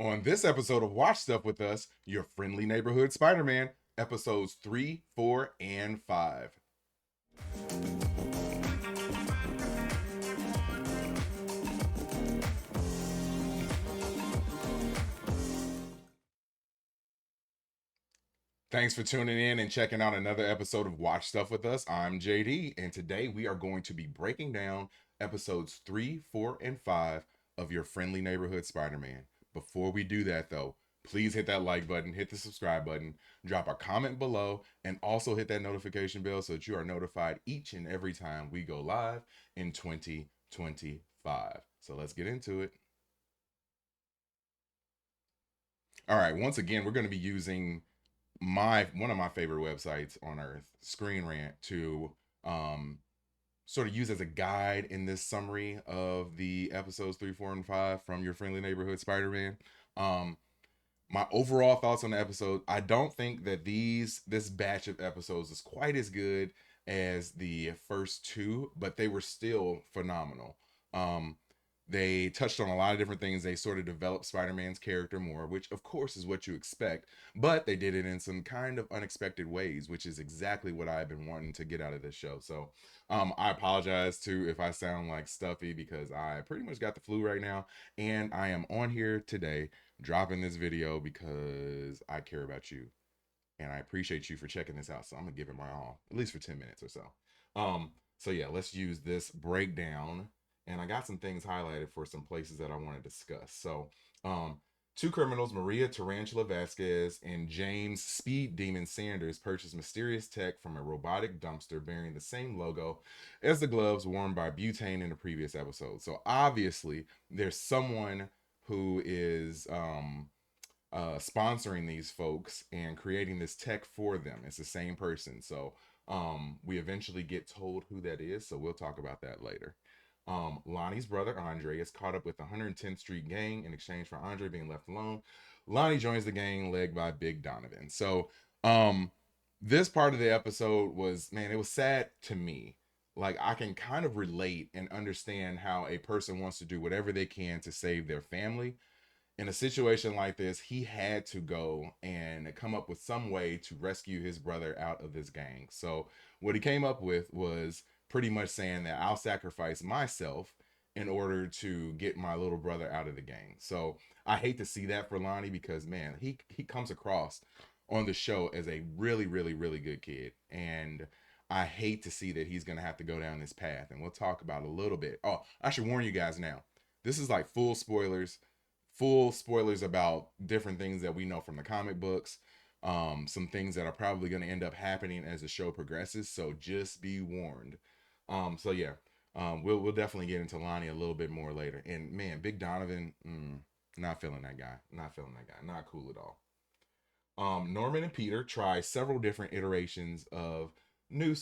On this episode of Watch Stuff with Us, your friendly neighborhood Spider Man, episodes 3, 4, and 5. Thanks for tuning in and checking out another episode of Watch Stuff with Us. I'm JD, and today we are going to be breaking down episodes 3, 4, and 5 of your friendly neighborhood Spider Man. Before we do that, though, please hit that like button, hit the subscribe button, drop a comment below, and also hit that notification bell so that you are notified each and every time we go live in 2025. So let's get into it. All right, once again, we're going to be using my one of my favorite websites on earth, Screen Rant, to um sort of use as a guide in this summary of the episodes 3, 4, and 5 from your friendly neighborhood Spider-Man. Um my overall thoughts on the episode, I don't think that this batch of episodes is quite as good as the first two, but they were still phenomenal. Um they touched on a lot of different things. They sort of developed Spider-Man's character more, which of course is what you expect, but they did it in some kind of unexpected ways, which is exactly what I've been wanting to get out of this show. So I apologize too if I sound like stuffy because I pretty much got the flu right now, and I am on here today dropping this video because I care about you and I appreciate you for checking this out. So I'm gonna give it my all, at least for 10 minutes or so. So yeah, let's use this breakdown. And I got some things highlighted for some places that I want to discuss. So two criminals, Maria Tarantula Vasquez and James Speed Demon Sanders, purchased mysterious tech from a robotic dumpster bearing the same logo as the gloves worn by Butane in the previous episode. So obviously, there's someone who is sponsoring these folks and creating this tech for them. It's the same person. So we eventually get told who that is. So we'll talk about that later. Lonnie's brother Andre is caught up with the 110th Street gang in exchange for Andre being left alone. Lonnie joins the gang led by Big Donovan. So this part of the episode was, man, it was sad to me. Like, I can kind of relate and understand how a person wants to do whatever they can to save their family. In a situation like this, he had to go and come up with some way to rescue his brother out of this gang. So, what he came up with was pretty much saying that I'll sacrifice myself in order to get my little brother out of the gang. So, I hate to see that for Lonnie because, man, he comes across on the show as a really, really, really good kid. And I hate to see that he's going to have to go down this path. And we'll talk about it a little bit. Oh, I should warn you guys now. This is like full spoilers about different things that we know from the comic books. Some things that are probably going to end up happening as the show progresses. So just be warned. So yeah, we'll definitely get into Lonnie a little bit more later. And man, Big Donovan, not feeling that guy. Not feeling that guy. Not cool at all. Norman and Peter try several different iterations of a new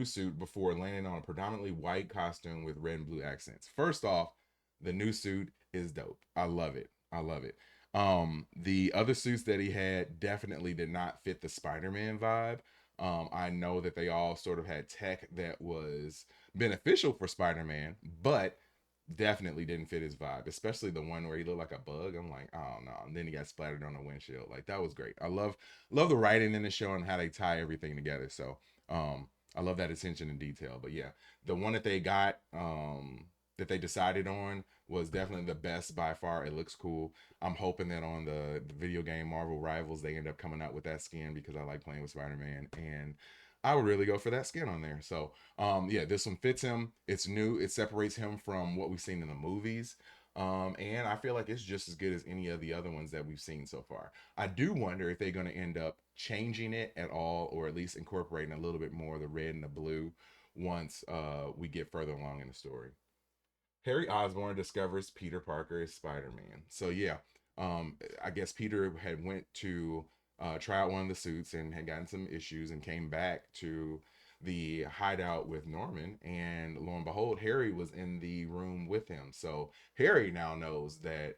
suit before landing on a predominantly white costume with red and blue accents. First off, the new suit is dope. I love it. I love it. The other suits that he had definitely did not fit the Spider-Man vibe. I know that they all sort of had tech that was beneficial for Spider-Man, but definitely didn't fit his vibe, especially the one where he looked like a bug. I'm like, oh no. And then he got splattered on the windshield. Like, that was great. I love the writing in the show and how they tie everything together. So I love that attention in detail. But yeah, the one that they got, that they decided on was definitely the best by far. It looks cool. I'm hoping that on the video game Marvel Rivals they end up coming out with that skin because I like playing with Spider-Man, and I would really go for that skin on there. So yeah, this one fits him. It's new. It separates him from what we've seen in the movies. And I feel like it's just as good as any of the other ones that we've seen so far. I do wonder if they're going to end up changing it at all, or at least incorporating a little bit more of the red and the blue once we get further along in the story. Harry Osborn discovers Peter Parker is Spider-Man. So yeah, I guess Peter had went to try out one of the suits and had gotten some issues and came back to the hideout with Norman, and lo and behold, Harry was in the room with him. So Harry now knows that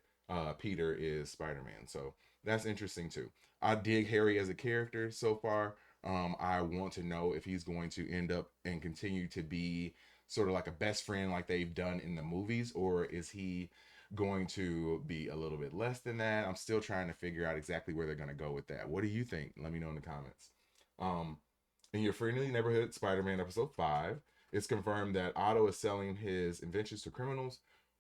Peter is Spider-Man. So that's interesting too. I dig Harry as a character so far. I want to know if he's going to end up and continue to be sort of like a best friend like they've done in the movies, or is he going to be a little bit less than that? I'm still trying to figure out exactly where they're going to go with that. What do you think? Let me know in the comments. Um, in your friendly neighborhood, Spider-Man episode 5, it's confirmed that Otto is selling his inventions to criminals,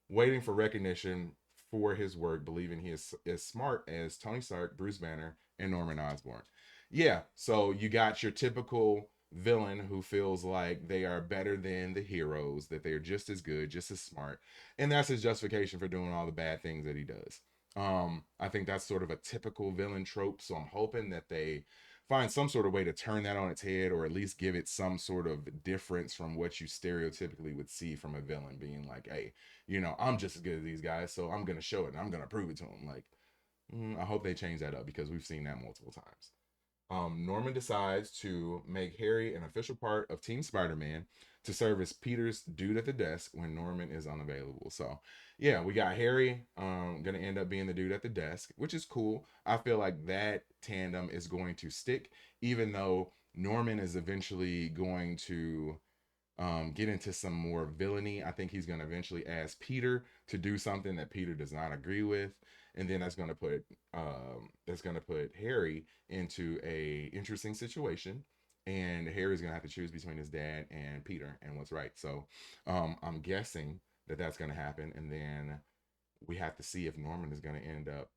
waiting for recognition for his work, believing he is as smart as Tony Stark, Bruce Banner, and Norman Osborn. Yeah, so you got your typical villain who feels like they are better than the heroes, that they're just as good, just as smart, and that's his justification for doing all the bad things that he does. I think that's sort of a typical villain trope, so I'm hoping that they find some sort of way to turn that on its head, or at least give it some sort of difference from what you stereotypically would see from a villain being like, hey, I'm just as good as these guys, so I'm gonna show it and I'm gonna prove it to them. Like, I hope they change that up because we've seen that multiple times. Norman decides to make Harry an official part of Team Spider-Man to serve as Peter's dude at the desk when Norman is unavailable. So, yeah, we got Harry gonna end up being the dude at the desk, which is cool. I feel like that tandem is going to stick, even though Norman is eventually going to get into some more villainy. I think he's going to eventually ask Peter to do something that Peter does not agree with, and then that's going to put Harry into a interesting situation. And Harry's going to have to choose between his dad and Peter and what's right. So I'm guessing that that's going to happen, and then we have to see if Norman is going to end up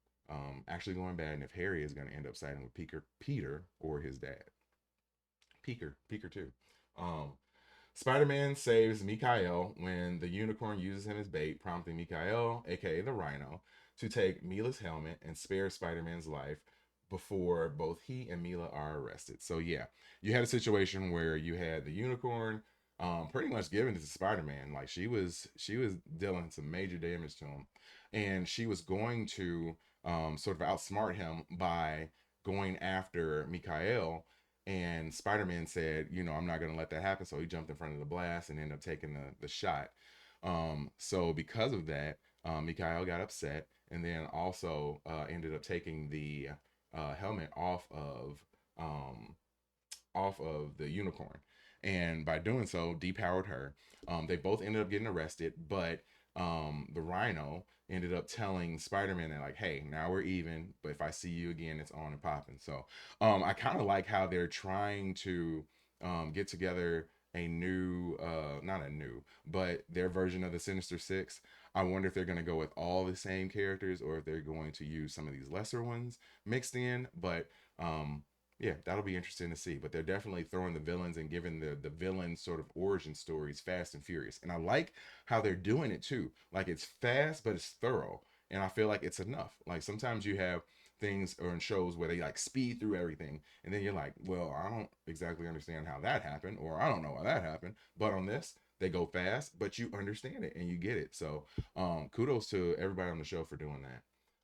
actually going bad, and if Harry is going to end up siding with Peter or his dad. Peter too. Um, Spider-Man saves Mikael when the unicorn uses him as bait, prompting Mikael, aka the Rhino, to take Mila's helmet and spare Spider-Man's life before both he and Mila are arrested. So yeah, you had a situation where you had the unicorn pretty much giving it to Spider-Man. Like she was dealing some major damage to him, and she was going to sort of outsmart him by going after Mikael, and Spider-Man said, I'm not going to let that happen. So he jumped in front of the blast and ended up taking the shot. So because of that, Mikhail got upset, and then also ended up taking the helmet um, off of the unicorn. And by doing so, depowered her. They both ended up getting arrested, but the Rhino ended up telling Spider-Man that, like, hey, now we're even, but if I see you again, it's on and popping. So I kind of like how they're trying to get together a new, not a new, but their version of the Sinister Six. I wonder if they're going to go with all the same characters or if they're going to use some of these lesser ones mixed in. But yeah, that'll be interesting to see. But they're definitely throwing the villains and giving the villain sort of origin stories fast and furious. And I like how they're doing it too. Like, it's fast, but it's thorough. And I feel like it's enough. Like, sometimes you have things or in shows where they like speed through everything, and then you're like, well, I don't exactly understand how that happened, or I don't know why that happened. But on this, they go fast, but you understand it and you get it. So kudos to everybody on the show for doing that.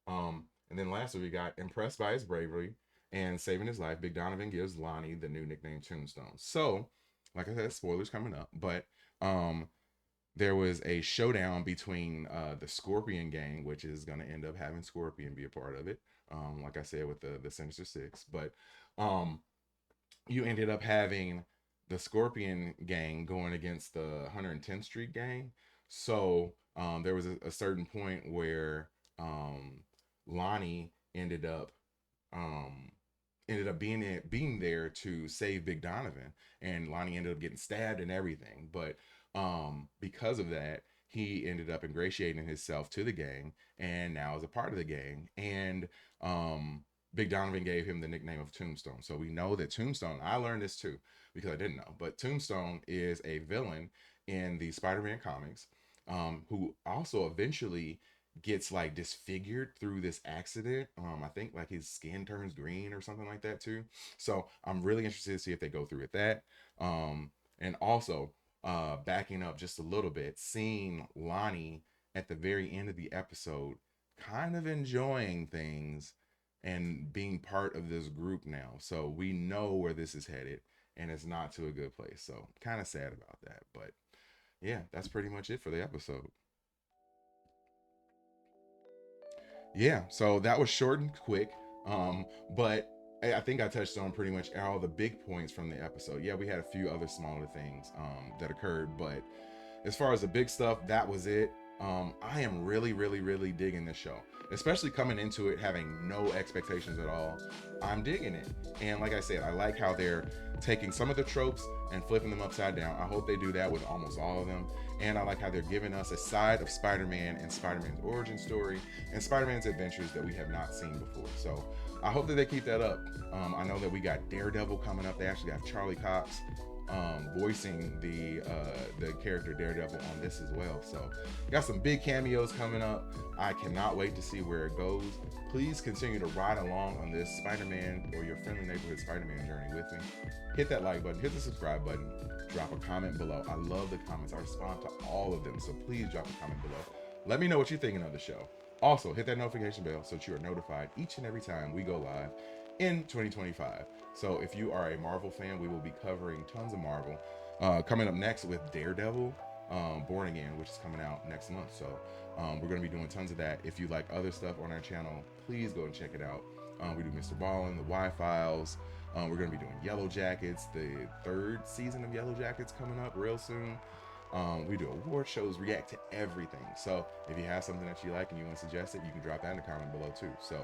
And then lastly, we got impressed by his bravery and saving his life. Big Donovan gives Lonnie the new nickname Tombstone. So, like I said, spoilers coming up, but there was a showdown between the Scorpion gang, which is going to end up having Scorpion be a part of it. Like I said, with the Sinister Six, but um, you ended up having the Scorpion gang going against the 110th Street gang. So there was a certain point where Lonnie um, ended up being there to save Big Donovan, and Lonnie ended up getting stabbed and everything. But because of that, he ended up ingratiating himself to the gang, and now is a part of the gang. And Big Donovan gave him the nickname of Tombstone. So we know that Tombstone. I learned this too because I didn't know, but Tombstone is a villain in the Spider-Man comics, who also eventually gets like disfigured through this accident. I think like his skin turns green or something like that too. So I'm really interested to see if they go through with that. And also, backing up just a little bit, seeing Lonnie at the very end of the episode, kind of enjoying things and being part of this group now. So we know where this is headed, and it's not to a good place. So kind of sad about that. But yeah, that's pretty much it for the episode. Yeah, so that was short and quick. But I think I touched on pretty much all the big points from the episode. Yeah, we had a few other smaller things that occurred, but as far as the big stuff, that was it. I am really, really, really digging this show, especially coming into it having no expectations at all. I'm digging it, and like I said, I like how they're taking some of the tropes and flipping them upside down. I hope they do that with almost all of them, and I like how they're giving us a side of Spider-Man and Spider-Man's origin story and Spider-Man's adventures that we have not seen before. So I hope that they keep that up. I know that we got Daredevil coming up. They actually have Charlie Cox voicing the character Daredevil on this as well. So got some big cameos coming up. I cannot wait to see where it goes. Please continue to ride along on this Spider-Man or your friendly neighborhood Spider-Man journey with me. Hit that like button, hit the subscribe button, drop a comment below. I love the comments. I respond to all of them. So please drop a comment below. Let me know what you're thinking of the show. Also, hit that notification bell so that you are notified each and every time we go live in 2025. So if you are a Marvel fan, we will be covering tons of Marvel. Coming up next with Daredevil, Born Again, which is coming out next month. So we're going to be doing tons of that. If you like other stuff on our channel, please go and check it out. We do Mr. Ballin, the Y-Files. We're going to be doing Yellow Jackets. The 3rd season of Yellow Jackets coming up real soon. We do award shows, react to everything. So if you have something that you like and you want to suggest it, you can drop that in the comment below too. So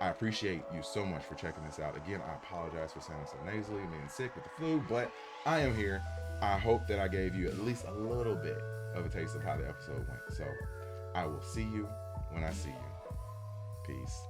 I appreciate you so much for checking this out. Again, I apologize for sounding so nasally, being sick with the flu, but I am here. I hope that I gave you at least a little bit of a taste of how the episode went. So I will see you when I see you. Peace.